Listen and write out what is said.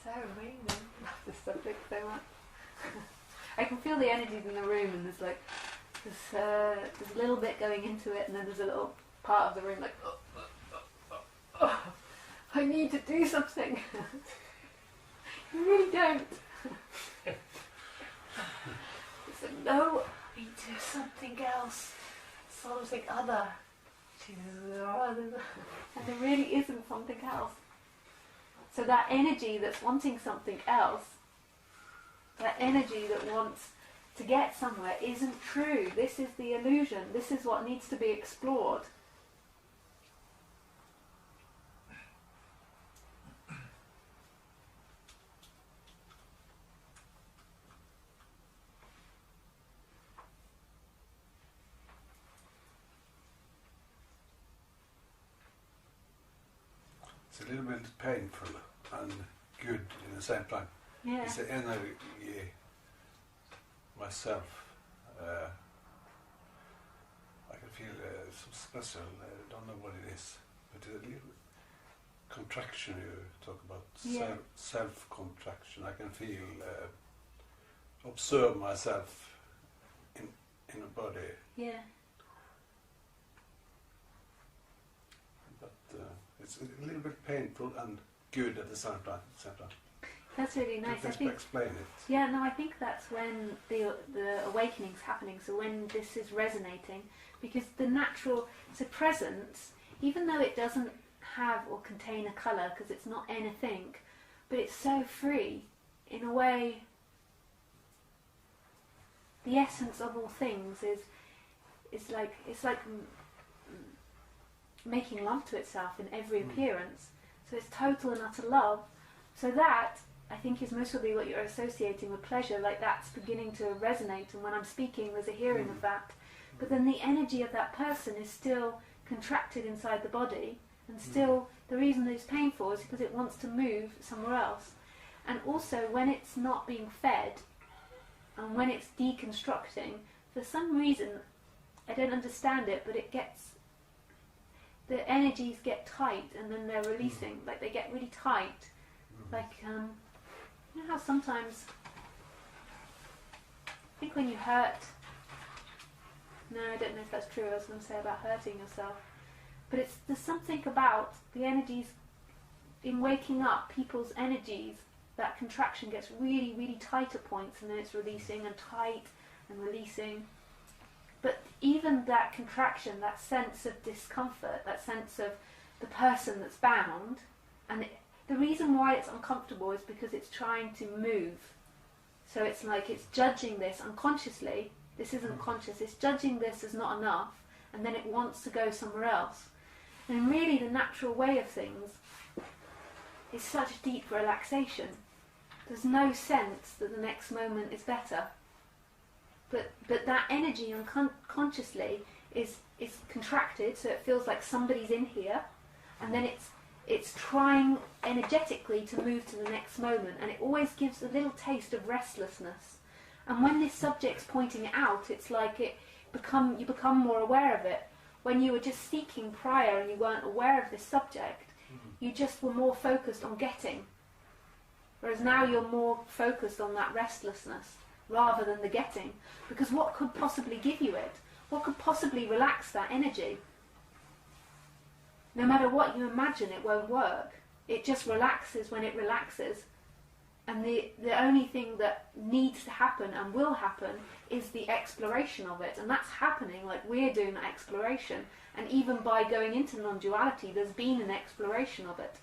so amazing. I love this subject so much. I can feel the energies in the room, and there's like there's a little bit going into it, and then there's a little part of the room like, I need to do something. You really don't. It's like, no, I need to do something else, something other. And there really isn't something else. So that energy that's wanting something else, that energy that wants to get somewhere, isn't true. This is the illusion. This is what needs to be explored. It's a little bit painful and good in the same time. Yeah. It's the energy myself. I can feel some special. I don't know what it is, but a little contraction. You talk about self-contraction. I can feel, observe myself in a body. Yeah. But it's a little bit painful and good at the same time. That's really nice. Let's explain it. Yeah, no, I think that's when the awakening's happening. So when this is resonating, because the natural, so presence, even though it doesn't have or contain a colour, because it's not anything, but it's so free. In a way, the essence of all things is like, it's like making love to itself in every appearance. So it's total and utter love. So that, I think, is mostly what you're associating with pleasure, like that's beginning to resonate, and when I'm speaking there's a hearing of that. But then the energy of that person is still contracted inside the body, and still the reason that it's painful is because it wants to move somewhere else. And also when it's not being fed, and when it's deconstructing, for some reason, I don't understand it, but it gets, the energies get tight and then they're releasing, like they get really tight. Like, you know how sometimes, I think when you hurt, no, I don't know if that's true, I was going to say about hurting yourself, but there's something about the energies, in waking up, people's energies, that contraction gets really, really tight at points, and then it's releasing, and tight, and releasing. But even that contraction, that sense of discomfort, that sense of the person that's bound, and the reason why it's uncomfortable is because it's trying to move. So it's like it's judging this unconsciously. This isn't conscious. It's judging this as not enough, and then it wants to go somewhere else. And really the natural way of things is such deep relaxation. There's no sense that the next moment is better. But that energy unconsciously is contracted, so it feels like somebody's in here, and then it's trying energetically to move to the next moment, and it always gives a little taste of restlessness. And when this subject's pointing it out, it's like you become more aware of it. When you were just seeking prior and you weren't aware of this subject, you just were more focused on getting. Whereas now you're more focused on that restlessness rather than the getting. Because what could possibly give you it? What could possibly relax that energy? No matter what you imagine, it won't work. It just relaxes when it relaxes. And the only thing that needs to happen and will happen is the exploration of it. And that's happening, like we're doing that exploration. And even by going into non-duality, there's been an exploration of it.